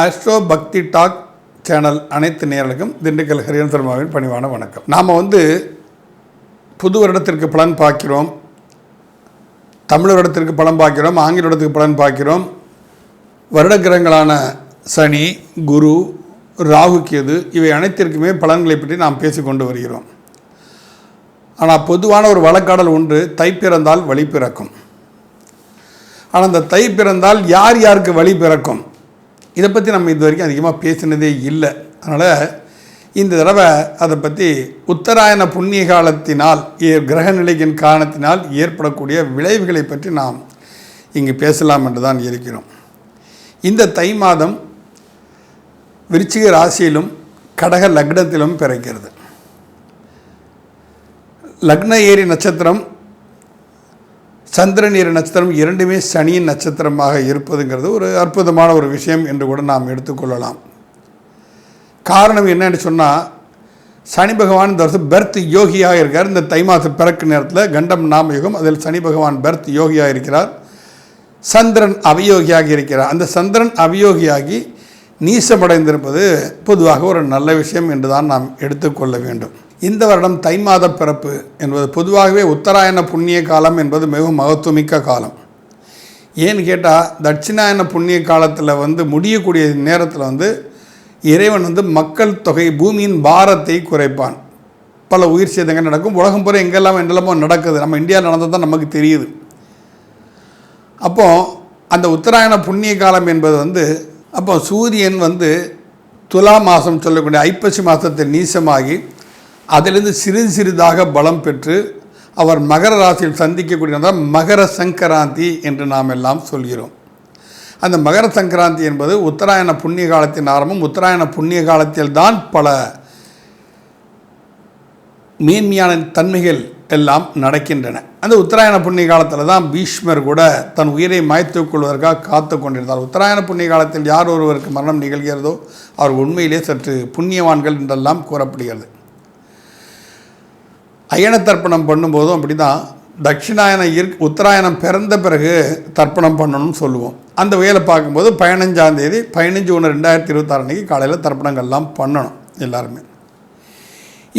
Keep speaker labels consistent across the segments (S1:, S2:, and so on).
S1: Astro பக்தி talk channel அனைத்து நேயர்களுக்கும் திண்டுக்கல் ஹரிஹரன் சர்மாவின் பணிவான வணக்கம். நாம் புது வருடத்திற்கு பலன் பார்க்கிறோம், தமிழ் வருடத்திற்கு பலன் பார்க்கிறோம், ஆங்கில வருடத்திற்கு பலன் பார்க்கிறோம். வருட கிரகங்களான சனி, குரு, ராகு, கேது இவை அனைத்திற்குமே பலன்களை பற்றி நாம் பேசிக்கொண்டு வருகிறோம். ஆனால் பொதுவான ஒரு வழக்காடல் ஒன்று, தை பிறந்தால் வழி பிறக்கும். ஆனால் அந்த தை பிறந்தால் யார் யாருக்கு வழி பிறக்கும், இதை பற்றி நம்ம இது வரைக்கும் அதிகமாக பேசினதே இல்லை. அதனால் இந்த தடவை அதை பற்றி உத்தராயண புண்ணிய காலத்தினால் கிரக நிலையின் காரணத்தினால் ஏற்படக்கூடிய விளைவுகளை பற்றி நாம் இங்கு பேசலாம் என்று தான் இருக்கிறோம். இந்த தை மாதம் விருச்சிக ராசியிலும் கடக லக்னத்திலும் பிறக்கிறது. லக்ன ஏரி நட்சத்திரம், சந்திரன் ஏரி நட்சத்திரம் இரண்டுமே சனியின் நட்சத்திரமாக இருப்பதுங்கிறது ஒரு அற்புதமான ஒரு விஷயம் என்று கூட நாம் எடுத்துக்கொள்ளலாம். காரணம் என்னன்னு சொன்னால், சனி பகவான் இந்த வருஷம் பெர்த் யோகியாக இருக்கார். இந்த தை மாதம் பிறக்கு நேரத்தில் கண்டம் நாம யுகம், அதில் சனி பகவான் பெர்த் யோகியாக இருக்கிறார். சந்திரன் அவயோகியாக இருக்கிறார். அந்த சந்திரன் அவயோகியாகி நீசமடைந்திருப்பது பொதுவாக ஒரு நல்ல விஷயம் என்று தான் நாம் எடுத்துக்கொள்ள வேண்டும். இந்த வருடம் தை மாத பிறப்பு என்பது பொதுவாகவே உத்தராயண புண்ணிய காலம் என்பது மிகவும் மகத்துவமிக்க காலம். ஏன்னு கேட்டால், தட்சிணாயன புண்ணிய காலத்தில் முடியக்கூடிய நேரத்தில் இறைவன் மக்கள் தொகை, பூமியின் பாரத்தை குறைப்பான். பல உயிர் சேதங்கள் நடக்கும். உலகம் பூரா எங்கெல்லாம் என்னெல்லாமோ நடக்குது. நம்ம இந்தியாவில் நடந்தது தான் நமக்கு தெரியுது. அப்போது அந்த உத்தராயண புண்ணிய காலம் என்பது அப்போ சூரியன் துலா மாதம் சொல்லக்கூடிய ஐப்பசி மாதத்தில் நீசமாகி அதிலிருந்து சிறிதாக பலம் பெற்று அவர் மகர ராசியில் சந்திக்கக்கூடியதான் மகர சங்கராந்தி என்று நாம் எல்லாம் சொல்கிறோம். அந்த மகர சங்கராந்தி என்பது உத்தராயண புண்ணிய காலத்தின் ஆரம்பம். உத்தராயண புண்ணிய காலத்தில் தான் பல மேன்மையான தன்மைகள் எல்லாம் நடக்கின்றன. அந்த உத்தராயண புண்ணிய காலத்தில் தான் பீஷ்மர் கூட தன் உயிரை மாய்த்து கொள்வதற்காக காத்து கொண்டிருந்தார். உத்தராயண புண்ணிய காலத்தில் யார் ஒருவருக்கு மரணம் நிகழ்கிறதோ அவர் உண்மையிலே சற்று புண்ணியவான்கள் என்றெல்லாம் கூறப்படுகிறது. அயன தர்ப்பணம் பண்ணும்போதும் அப்படி தான், தட்சிணாயன உத்தராயணம் பிறந்த பிறகு தர்ப்பணம் பண்ணணும்னு சொல்லுவோம். அந்த வகையில் பார்க்கும்போது 15ஆம் தேதி 15/1/2026 அன்றைக்கி காலையில் தர்ப்பணங்கள்லாம் பண்ணணும் எல்லாருமே.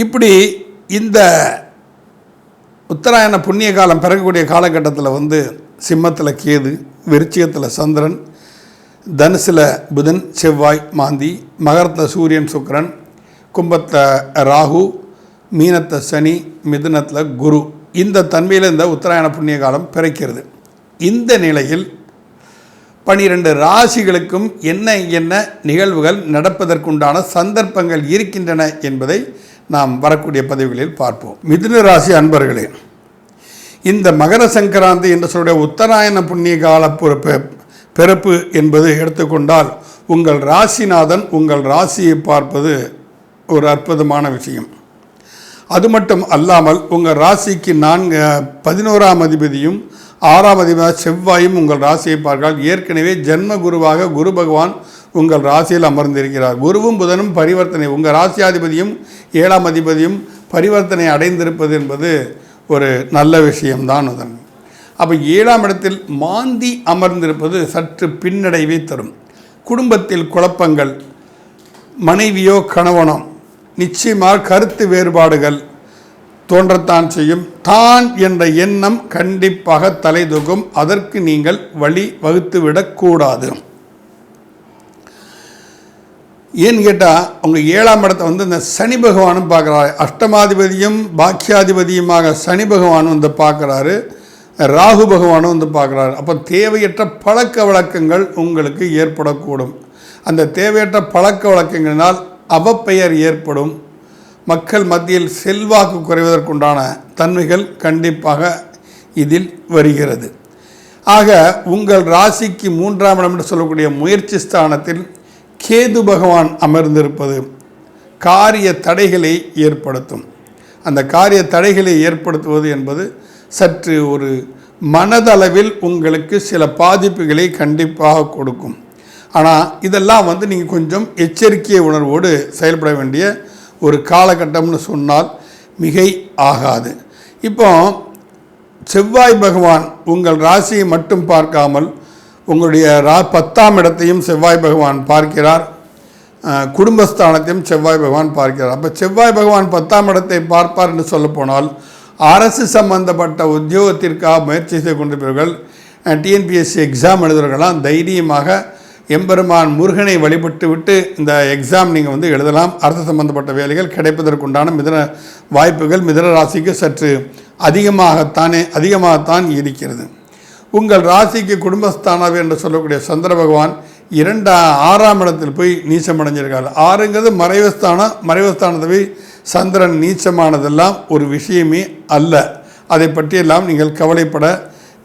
S1: இப்படி இந்த உத்தராயண புண்ணிய காலம் பிறக்கக்கூடிய காலகட்டத்தில் சிம்மத்தில் கேது, விருச்சிகத்தில் சந்திரன், தனுசில் புதன், செவ்வாய், மாந்தி, மகரத்தில் சூரியன், சுக்கிரன், கும்பத்தில் ராகு, மீனத்தை சனி, மிதுனத்தில் குரு, இந்த தன்மையில் இந்த உத்தராயண புண்ணிய காலம் பிறக்கிறது. இந்த நிலையில் 12 ராசிகளுக்கும் என்ன நிகழ்வுகள் நடப்பதற்குண்டான சந்தர்ப்பங்கள் இருக்கின்றன என்பதை நாம் வரக்கூடிய பதிவுகளில் பார்ப்போம். மிதுன ராசி அன்பர்களே, இந்த மகர சங்கராந்தி என்று சொல்லுடைய உத்தராயண புண்ணிய கால பிறப்பு என்பது எடுத்துக்கொண்டால், உங்கள் ராசிநாதன் உங்கள் ராசியை பார்ப்பது ஒரு அற்புதமான விஷயம். அது மட்டும் அல்லாமல் உங்கள் ராசிக்கு 11ஆம் அதிபதியும் 6ஆம் அதிபதியாக செவ்வாயும் உங்கள் ராசியை பார்த்தால், ஏற்கனவே ஜென்ம குருவாக குரு பகவான் உங்கள் ராசியில் அமர்ந்திருக்கிறார். குருவும் புதனும் பரிவர்த்தனை, உங்கள் ராசியாதிபதியும் 7ஆம் அதிபதியும் பரிவர்த்தனை அடைந்திருப்பது என்பது ஒரு நல்ல விஷயம்தான். அதன் அப்போ 7ஆம் இடத்தில் மாந்தி அமர்ந்திருப்பது சற்று பின்னடைவை தரும். குடும்பத்தில் குழப்பங்கள், மனைவியோ கணவனோ நிச்சயமாக கருத்து வேறுபாடுகள் தோன்றத்தான் செய்யும். தான் என்ற எண்ணம் கண்டிப்பாக தலை தூக்கும். அதற்கு நீங்கள் வழி வகுத்துவிடக்கூடாது. ஏன்னு கேட்டால், உங்கள் 7ஆம் இடத்தை இந்த சனி பகவானும் பார்க்குறாரு. அஷ்டமாதிபதியும் பாக்கியாதிபதியுமாக சனி பகவானும் பார்க்குறாரு, ராகு பகவானும் பார்க்குறாரு. அப்போ தேவையற்ற பழக்க வழக்கங்கள் உங்களுக்கு ஏற்படக்கூடும். அந்த தேவையற்ற பழக்க வழக்கங்களினால் அவப்பெயர் ஏற்படும். மக்கள் மத்தியில் செல்வாக்கு குறைவதற்குண்டான தன்மைகள் கண்டிப்பாக இதில் வருகிறது. ஆக உங்கள் ராசிக்கு 3ஆம் இடம் என்று சொல்லக்கூடிய முயற்சி ஸ்தானத்தில் கேது பகவான் அமர்ந்திருப்பது காரிய தடைகளை ஏற்படுத்தும். அந்த காரிய தடைகளை ஏற்படுத்துவது என்பது சற்று ஒரு மனதளவில் உங்களுக்கு சில பாதிப்புகளை கண்டிப்பாக கொடுக்கும். ஆனால் இதெல்லாம் நீங்கள் கொஞ்சம் எச்சரிக்கை உணர்வோடு செயல்பட வேண்டிய ஒரு காலகட்டம்னு சொன்னால் மிகை ஆகாது. இப்போ செவ்வாய் பகவான் உங்கள் ராசியை மட்டும் பார்க்காமல் உங்களுடைய 10ஆம் இடத்தையும் செவ்வாய் பகவான் பார்க்கிறார், குடும்பஸ்தானத்தையும் செவ்வாய் பகவான் பார்க்கிறார். அப்போ செவ்வாய் பகவான் 10ஆம் இடத்தை பார்ப்பார் என்று சொல்லப்போனால் அரசு சம்பந்தப்பட்ட உத்தியோகத்திற்காக முயற்சி செய்து கொண்டிருப்பவர்கள், டிஎன்பிஎஸ்சி எக்ஸாம் எழுதுறவர்களாம் தைரியமாக எம்பெருமான் முருகனை வழிபட்டு விட்டு இந்த எக்ஸாம் நீங்கள் வந்து எழுதலாம். அரசு சம்பந்தப்பட்ட வேலைகள் கிடைப்பதற்குண்டான வாய்ப்புகள் மிதுன ராசிக்கு சற்று அதிகமாகத்தான் இருக்கிறது. உங்கள் ராசிக்கு குடும்பஸ்தானாவே என்று சொல்லக்கூடிய சந்திர பகவான் 6ஆம் இடத்தில் போய் நீச்சமடைஞ்சிருக்காரு. 6ங்கிறது மறைவுஸ்தானத்தை போய் சந்திரன் நீச்சமானதெல்லாம் ஒரு விஷயமே அல்ல. அதை பற்றியெல்லாம் நீங்கள் கவலைப்பட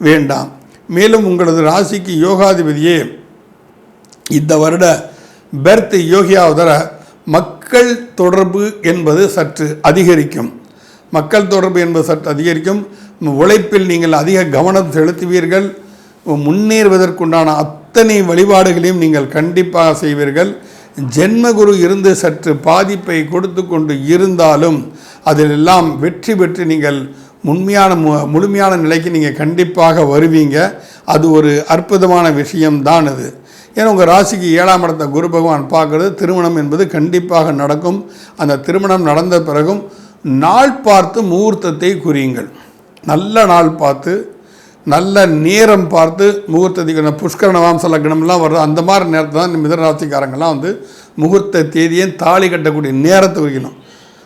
S1: வேண்டாம். மேலும் உங்களது ராசிக்கு யோகாதிபதியே இந்த வருட பெர்த் யோகியாவதர மக்கள் தொடர்பு என்பது சற்று அதிகரிக்கும். உழைப்பில் நீங்கள் அதிக கவனம் செலுத்துவீர்கள். முன்னேறுவதற்குண்டான அத்தனை வழிபாடுகளையும் நீங்கள் கண்டிப்பாக செய்வீர்கள். ஜென்மகுரு இருந்து சற்று பாதிப்பை கொடுத்து கொண்டு இருந்தாலும் அதிலெல்லாம் வெற்றி பெற்று நீங்கள் முழுமையான நிலைக்கு நீங்கள் கண்டிப்பாக வருவீங்க. அது ஒரு அற்புதமான விஷயம்தான் அது. ஏன்னா உங்கள் ராசிக்கு 7ஆம் இடத்தை குரு பகவான் பார்க்குறது, திருமணம் என்பது கண்டிப்பாக நடக்கும். அந்த திருமணம் நடந்த பிறகும் நாள் பார்த்து முகூர்த்தத்தை குறியுங்கள். நல்ல நாள் பார்த்து நல்ல நேரம் பார்த்து முகூர்த்தத்துக்கு புஷ்கரண வாம்ச லக்னம்லாம் வர்றது அந்த மாதிரி நேரத்தை தான் மிதுன ராசிக்காரங்கள்லாம் வந்து முகூர்த்த தேதியை தாலி கட்டக்கூடிய நேரத்தை குறிக்கணும்.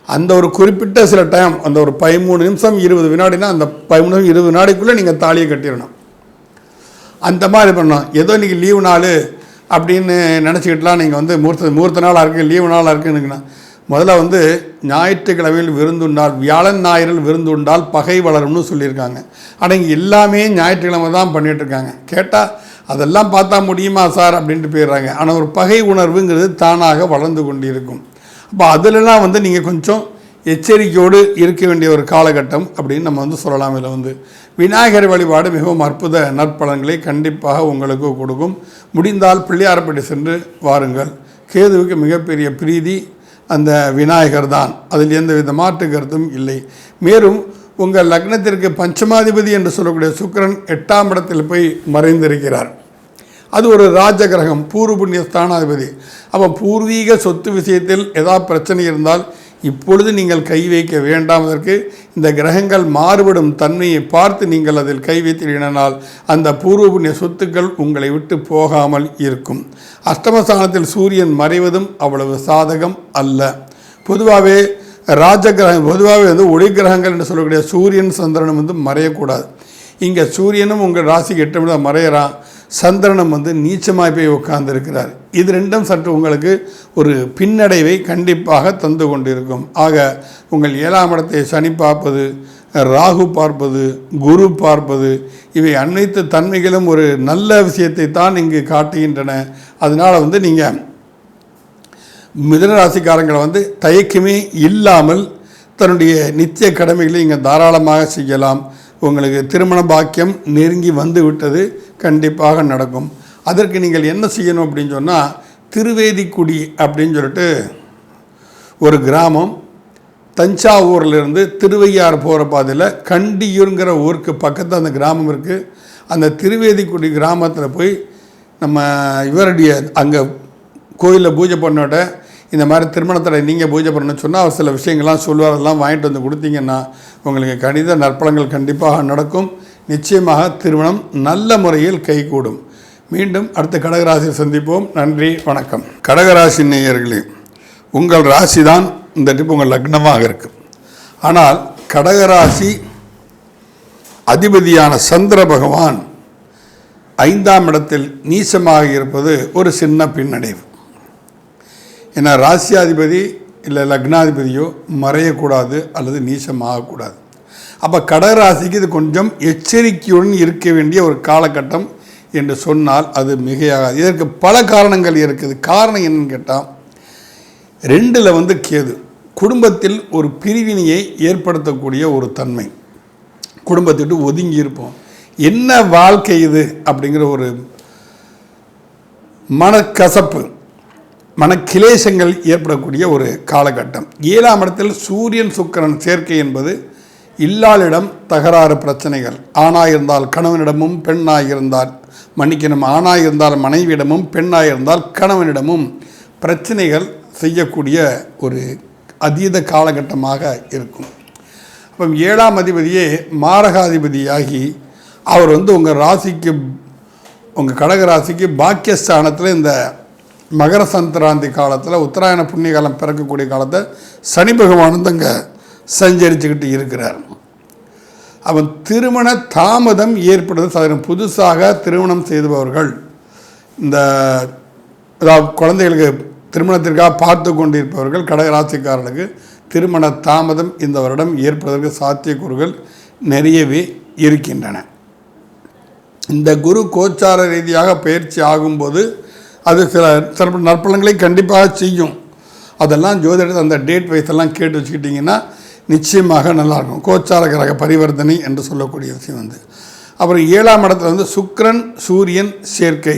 S1: அந்த ஒரு குறிப்பிட்ட சில டைம், அந்த ஒரு 13 நிமிஷம் 20 வினாடினா அந்த 13 நிமிஷம் 20 வினாடிக்குள்ளே நீங்கள் தாலியை கட்டிடணும். அந்த மாதிரி பண்ணணும். ஏதோ இன்றைக்கி லீவு நாள் அப்படின்னு நினச்சிக்கிட்டுலாம் நீங்கள் வந்து முகூர்த்த நாளாக இருக்குது, லீவு நாளாக இருக்குதுன்னா முதல்ல வந்து ஞாயிற்றுக்கிழமையில் விருந்துண்டால், வியாழன் ஞாயிறில் விருந்துண்டால் பகை வளரும்னு சொல்லியிருக்காங்க. ஆனால் இங்கே எல்லாமே ஞாயிற்றுக்கிழமை தான் பண்ணிகிட்ருக்காங்க. கேட்டால் அதெல்லாம் பார்த்தா முடியுமா சார் அப்படின்ட்டு போயிடுறாங்க. ஆனால் ஒரு பகை உணர்வுங்கிறது தானாக வளர்ந்து கொண்டு இருக்கும். அப்போ அதிலெல்லாம் வந்து நீங்கள் கொஞ்சம் எச்சரிக்கையோடு இருக்க வேண்டிய ஒரு காலகட்டம் அப்படின்னு நம்ம வந்து சொல்லலாம். இதில் வந்து விநாயகர் வழிபாடு மிகவும் அற்புத நற்பலன்களை கண்டிப்பாக உங்களுக்கு கொடுக்கும். முடிந்தால் பிள்ளையார்பட்டி சென்று வாருங்கள். கேதுவுக்கு மிகப்பெரிய பிரீதி அந்த விநாயகர் தான், அதில் எந்தவித மாற்று கருத்தும் இல்லை. மேலும் உங்கள் லக்னத்திற்கு பஞ்சமாதிபதி என்று சொல்லக்கூடிய சுக்கிரன் 8ஆம் இடத்தில் போய் மறைந்திருக்கிறார். அது ஒரு ராஜகிரகம், பூர்வ புண்ணிய ஸ்தானாதிபதி. அப்போ பூர்வீக சொத்து விஷயத்தில் ஏதாவது பிரச்சனை இருந்தால் இப்பொழுது நீங்கள் கை வைக்க வேண்டாம். அதற்கு இந்த கிரகங்கள் மாறுபடும் தன்மையை பார்த்து நீங்கள் அதில் கை வைத்தீர்கள், அந்த பூர்வ புண்ணிய சொத்துக்கள் உங்களை விட்டு போகாமல் இருக்கும். அஷ்டமஸ்தானத்தில் சூரியன் மறைவதும் அவ்வளவு சாதகம் அல்ல. பொதுவாகவே வந்து ஒளி கிரகங்கள் என்று சொல்லக்கூடிய சூரியன் சந்திரனும் வந்து மறையக்கூடாது. இங்கே சூரியனும் உங்கள் ராசிக்கு 8 நிமிடம் மறையிறான், சந்திரனும் வந்து நீச்சமாய் போய் உட்கார்ந்துருக்கிறார். இது ரெண்டும் சற்று உங்களுக்கு ஒரு பின்னடைவை கண்டிப்பாக தந்து கொண்டிருக்கும். ஆக உங்கள் 7ஆம் இடத்தை சனி பார்ப்பது, ராகு பார்ப்பது, குரு பார்ப்பது, இவை அனைத்து தன்மைகளும் ஒரு நல்ல விஷயத்தை தான் இங்கு காட்டுகின்றன. அதனால் வந்து நீங்கள் மிதுன ராசிக்காரங்களை வந்து தயக்கமே இல்லாமல் தன்னுடைய நித்திய கடமைகளை இங்கே தாராளமாக செய்யலாம். உங்களுக்கு திருமண பாக்கியம் நெருங்கி வந்து விட்டது, கண்டிப்பாக நடக்கும். அதற்கு நீங்கள் என்ன செய்யணும் அப்படின்னு சொன்னால், திருவேதிக்குடி அப்படின்னு சொல்லிட்டு ஒரு கிராமம், தஞ்சாவூர்லேருந்து திருவையாறு போகிற பாதையில் கண்டியூருங்கிற ஊருக்கு பக்கத்தில் அந்த கிராமம் இருக்குது. அந்த திருவேதிக்குடி கிராமத்தில் போய் நம்ம இவருடைய அங்கே கோயிலில் பூஜை பண்ணோட இந்த மாதிரி திருமணத்தை நீங்கள் பூஜை பண்ணணும்னு சொன்னால் அவர் சில விஷயங்கள்லாம் சொல்லுவார். அதெல்லாம் வாங்கிட்டு வந்து கொடுத்தீங்கன்னா உங்களுக்கு கணித நற்பலங்கள் கண்டிப்பாக நடக்கும். நிச்சயமாக திருமணம் நல்ல முறையில் கைகூடும். மீண்டும் அடுத்த கடகராசியை சந்திப்போம். நன்றி, வணக்கம். கடகராசி நேயர்களே, உங்கள் ராசி தான் இந்த டிப் உங்கள் லக்னமாக இருக்குது. ஆனால் கடகராசி அதிபதியான சந்திர பகவான் 5ஆம் இடத்தில் நீச்சமாக இருப்பது ஒரு சின்ன பின்னடைவு. ஏன்னா ராசியாதிபதி இல்லை லக்னாதிபதியோ மறையக்கூடாது அல்லது நீச்சமாகக்கூடாது. அப்போ கடகராசிக்கு இது கொஞ்சம் எச்சரிக்கையுடன் இருக்க வேண்டிய ஒரு காலகட்டம் என்று சொன்னால் அது மிகையாகாது. இதற்கு பல காரணங்கள் இருக்குது. காரணம் என்னன்னு கேட்டால், 2ல் வந்து கேது குடும்பத்தில் ஒரு பிரிவினையை ஏற்படுத்தக்கூடிய ஒரு தன்மை. குடும்பத்திட்டு ஒதுங்கி இருப்போம், என்ன வாழ்க்கை இது அப்படிங்கிற ஒரு மனக்கசப்பு, மனக்கிலேசங்கள் ஏற்படக்கூடிய ஒரு காலகட்டம். 7ஆம் இடத்தில் சூரியன் சுக்கிரன் சேர்க்கை என்பது இல்லாளிடம் தகராறு பிரச்சனைகள், ஆணாக இருந்தால் கணவனிடமும், பெண்ணாக இருந்தால் ஆணாக இருந்தால் மனைவியிடமும், பெண்ணாக இருந்தால் கணவனிடமும் பிரச்சனைகள் செய்யக்கூடிய ஒரு அதீத காலகட்டமாக இருக்கும். அப்போ 7ஆம் அதிபதியே மாரகாதிபதியாகி அவர் உங்கள் ராசிக்கு, உங்கள் கடக ராசிக்கு பாக்கியஸ்தானத்தில் இந்த மகர சங்கராந்தி காலத்தில் உத்தராயண புண்ணிய காலம் பிறக்கக்கூடிய காலத்தை சனி பகவான் அங்கே சஞ்சரிச்சுக்கிட்டு இருக்கிறார். அவன் திருமண தாமதம் ஏற்படுவது புதுசாக திருமணம் செய்தவர்கள், இந்த குழந்தைகளுக்கு திருமணத்திற்காக பார்த்து கொண்டிருப்பவர்கள் கடகராசிக்காரர்களுக்கு திருமண தாமதம் இந்த வருடம் ஏற்படுவதற்கு சாத்தியக்கூறுகள் நிறையவே இருக்கின்றன. இந்த குரு கோச்சார ரீதியாக பயிற்சி ஆகும்போது அது சில நற்பலன்களை கண்டிப்பாக செய்யும். அதெல்லாம் ஜோதிடத்தை அந்த டேட் வைஸெல்லாம் கேட்டு வச்சுக்கிட்டிங்கன்னா நிச்சயமாக நல்லாயிருக்கும். கோச்சார கிரக பரிவர்த்தனை என்று சொல்லக்கூடிய விஷயம் அப்புறம் 7ஆம் இடத்துல சுக்கிரன் சூரியன் சேர்க்கை,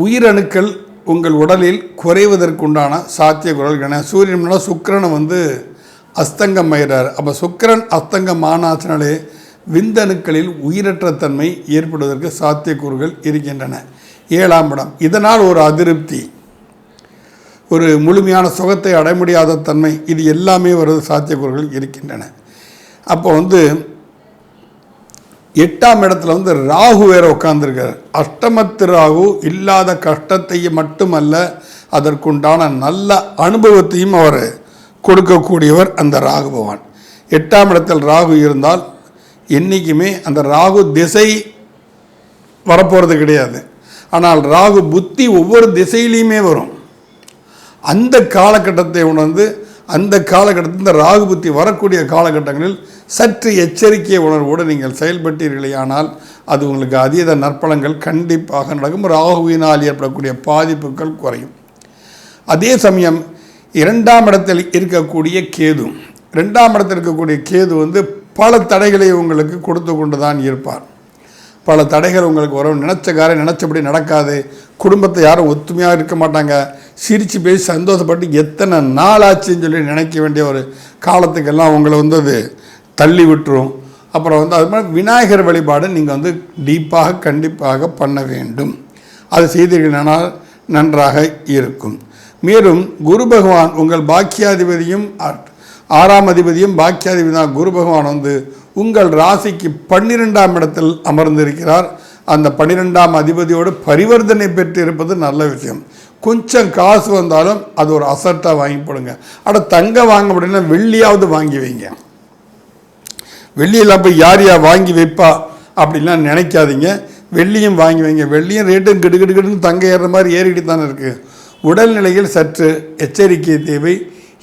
S1: உயிரணுக்கள் உங்கள் உடலில் குறைவதற்குண்டான சாத்தியக்கூறுகள். சூரியனோட சுக்கிரனை அஸ்தங்கம் ஆயிடுறார். அப்போ சுக்கிரன் அஸ்தங்கம் ஆனாச்சினாலே விந்தணுக்களில் உயிரற்ற தன்மை ஏற்படுவதற்கு சாத்தியக்கூறுகள் இருக்கின்றன. 7ஆம் இடம், இதனால் ஒரு அதிருப்தி, ஒரு முழுமையான சுகத்தை அடைய முடியாத தன்மை, இது எல்லாமே வருவது சாத்தியக்கூறுகள் இருக்கின்றன. அப்போ 8ஆம் இடத்துல ராகு வேற உட்கார்ந்துருக்கார். அஷ்டமத்து ராகு இல்லாத கஷ்டத்தையும் மட்டுமல்ல, அதற்குண்டான நல்ல அனுபவத்தையும் அவர் கொடுக்கக்கூடியவர் அந்த ராகு பகவான். 8ஆம் இடத்தில் ராகு இருந்தால் என்றைக்குமே அந்த ராகு திசை வரப்போகிறது கிடையாது. ஆனால் ராகு புத்தி ஒவ்வொரு திசையிலையுமே வரும். அந்த காலகட்டத்தை உணர்ந்து, அந்த காலகட்டத்தில் இந்த ராகு புத்தி வரக்கூடிய காலகட்டங்களில் சற்று எச்சரிக்கை உணர்வோடு நீங்கள் செயல்பட்டீர்களேயானால் அது உங்களுக்கு அதீத நற்பலங்கள் கண்டிப்பாக நடக்கும். ராகுவினால் ஏற்படக்கூடிய பாதிப்புகள் குறையும். அதே சமயம் 2ஆம் இடத்தில் இருக்கக்கூடிய கேது, 2ஆம் இடத்தில் இருக்கக்கூடிய கேது பல தடைகளை உங்களுக்கு கொடுத்து கொண்டு தான் இருப்பார். பல தடைகள் உங்களுக்கு வரும். நினச்ச காரியம் நினச்சபடி நடக்காது. குடும்பத்தை யாரும் ஒத்துமையாக இருக்க மாட்டாங்க. சிரித்து பேசி சந்தோஷப்பட்டு எத்தனை நாள் ஆச்சுன்னு சொல்லி நினைக்க வேண்டிய ஒரு காலத்துக்கெல்லாம் உங்களை அது தள்ளி விட்டுரும். அப்புறம் அது மாதிரி விநாயகர் வழிபாடு நீங்கள் டீப்பாக கண்டிப்பாக பண்ண வேண்டும். அது செய்தீர்களானால் நன்றாக இருக்கும். மேலும் குரு பகவான் உங்கள் பாக்கியாதிபதியும் 6ஆம் அதிபதியும் பாக்கியாதிபதி தான். குரு பகவான் உங்கள் ராசிக்கு 12ஆம் இடத்தில் அமர்ந்திருக்கிறார். அந்த 12ஆம் அதிபதியோடு பரிவர்த்தனை பெற்று இருப்பது நல்ல விஷயம். கொஞ்சம் காசு வந்தாலும் அது ஒரு அசட்டாக வாங்கி போடுங்க. தங்கம் வாங்க முடியல, வெள்ளியாவது வாங்கி வைங்க. வெள்ளியெல்லாம் போய் யார் வாங்கி வைப்பா அப்படின்லாம் நினைக்காதீங்க. வெள்ளியும் வாங்கி வைங்க. வெள்ளியும் ரேட்டும் கிடுகிடுன்னு தங்கம் ஏறுற மாதிரி ஏறிட்டு தானே இருக்குது. உடல்நிலையில் சற்று எச்சரிக்கை தேவை.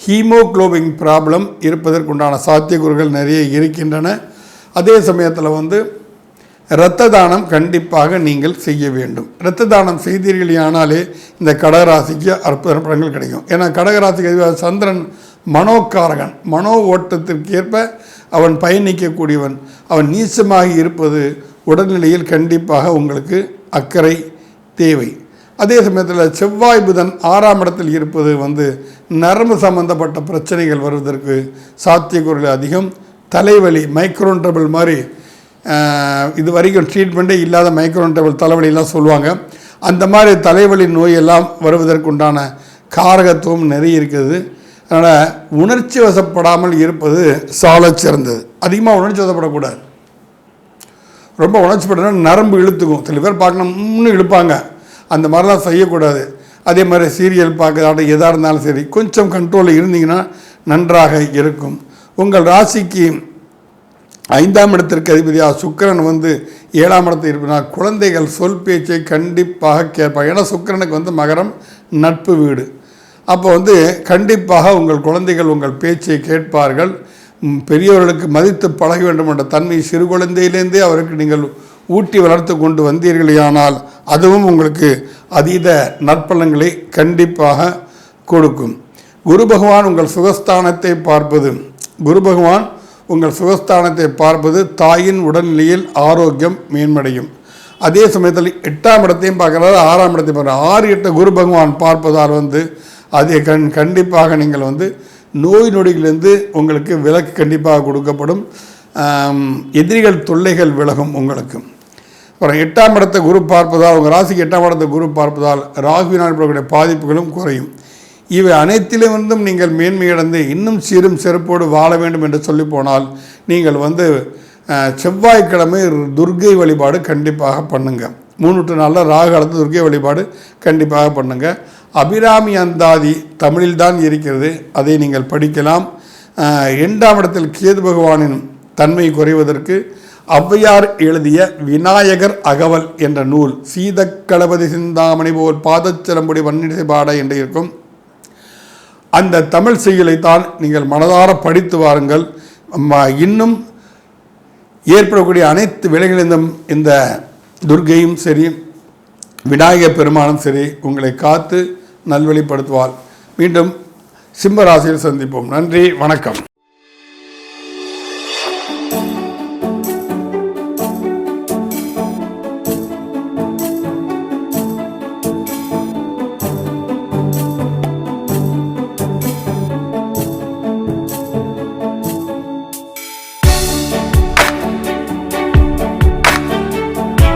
S1: ஹீமோக்ளோபின் ப்ராப்ளம் இருப்பதற்குண்டான சாத்தியக்கூறுகள் நிறைய இருக்கின்றன. அதே சமயத்தில் இரத்த தானம் கண்டிப்பாக நீங்கள் செய்ய வேண்டும். இரத்த தானம் செய்தீர்களானாலே இந்த கடகராசிக்கு அற்புத பலன்கள் கிடைக்கும். ஏன்னா கடகராசிக்கு சந்திரன் மனோக்காரகன், மனோ ஓட்டத்திற்கு ஏற்ப அவன் பயணிக்கக்கூடியவன். அவன் நீச்சமாக இருப்பது உடல்நிலையில் கண்டிப்பாக உங்களுக்கு அக்கறை தேவை. அதே சமயத்தில் செவ்வாய் புதன் 6ஆம் இடத்தில் இருப்பது நரம்பு சம்பந்தப்பட்ட பிரச்சனைகள் வருவதற்கு சாத்தியக்கூறுகள் அதிகம். தலைவலி, மைக்ரோன் ட்ரபிள் மாதிரி இது வரைக்கும் ட்ரீட்மெண்ட்டே இல்லாத மைக்ரோன் ட்ரபிள் தலைவலியெல்லாம் சொல்லுவாங்க. அந்த மாதிரி தலைவலி நோயெல்லாம் வருவதற்குண்டான காரகத்துவம் நிறைய இருக்குது. அதனால் உணர்ச்சி வசப்படாமல் இருப்பது சால சிறந்தது. அதிகமாக உணர்ச்சி வசப்படக்கூடாது. ரொம்ப உணர்ச்சிப்பட்டா நரம்பு இழுத்துக்கும். சில பேர் பார்க்கணும்னு இழுப்பாங்க. அந்த மாதிரிலாம் செய்யக்கூடாது. அதே மாதிரி சீரியல் பார்க்கறதாட்ட எதாக இருந்தாலும் சரி கொஞ்சம் கண்ட்ரோலில் இருந்தீங்கன்னா நன்றாக இருக்கும். உங்கள் ராசிக்கு 5ஆம் இடத்திற்கு அதிபதியாக சுக்கிரன் 7ஆம் இடத்தில் இருப்பினால் குழந்தைகள் சொல் பேச்சை கண்டிப்பாக கேட்பாங்க. ஏன்னா சுக்கிரனுக்கு மகரம் நட்பு வீடு. அப்போ கண்டிப்பாக உங்கள் குழந்தைகள் உங்கள் பேச்சை கேட்பார்கள். பெரியவர்களுக்கு மதித்து பழக வேண்டும் என்ற தன்மை சிறு குழந்தையிலேருந்தே அவருக்கு நீங்கள் ஊட்டி வளர்த்து கொண்டு வந்தீர்களேயானால் அதுவும் உங்களுக்கு அதீத நற்பலன்களை கண்டிப்பாக கொடுக்கும். குரு பகவான் உங்கள் சுகஸ்தானத்தை பார்ப்பது, குரு பகவான் உங்கள் சுகஸ்தானத்தை பார்ப்பது தாயின் உடல்நிலையில் ஆரோக்கியம் மேம்படையும். அதே சமயத்தில் 8ஆம் இடத்தையும் பார்க்குறாரு, 6ஆம் இடத்தையும் பார்க்குறாரு. 6, 8 குரு பகவான் பார்ப்பதால் அது கண்டிப்பாக நீங்கள் நோய் நொடிகளிலிருந்து உங்களுக்கு விலக்கு கண்டிப்பாக கொடுக்கப்படும். எதிரிகள் தொல்லைகள் விலகும் உங்களுக்கு. அப்புறம் 8ஆம் இடத்தை குரு பார்ப்பதால், உங்கள் ராசிக்கு 8ஆம் இடத்தை குரு பார்ப்பதால் ராகுவினால் ஏற்படக்கூடிய பாதிப்புகளும் குறையும். இவை அனைத்திலிருந்தும் நீங்கள் மேன்மையடைந்து இன்னும் சீரும் சிறப்போடு வாழ வேண்டும் என்று சொல்லி போனால் நீங்கள் செவ்வாய்க்கிழமை துர்க்கை வழிபாடு கண்டிப்பாக பண்ணுங்கள். 3 நாளில் ராகு காலத்து துர்க்கை வழிபாடு கண்டிப்பாக பண்ணுங்கள். அபிராமி அந்தாதி தமிழில் தான் இருக்கிறது, அதை நீங்கள் படிக்கலாம். 2ஆம் இடத்தில் கேது பகவானின் தன்மை குறைவதற்கு ஔவையார் எழுதிய விநாயகர் அகவல் என்ற நூல், சீதக்களபதி சிந்தாமணி போல் பாதச்சிலம்புடி வன்னிசை பாட என்று இருக்கும். அந்த தமிழ் செய்யுளைத்தான் நீங்கள் மனதார படித்து வாருங்கள். இன்னும் ஏற்படக்கூடிய அனைத்து விலைகளிலும் இந்த துர்க்கையும் சரி, விநாயகர் பெருமானும் சரி உங்களை காத்து நல்வழிப்படுத்துவார். மீண்டும் சிம்ம ராசியில் சந்திப்போம். நன்றி, வணக்கம்.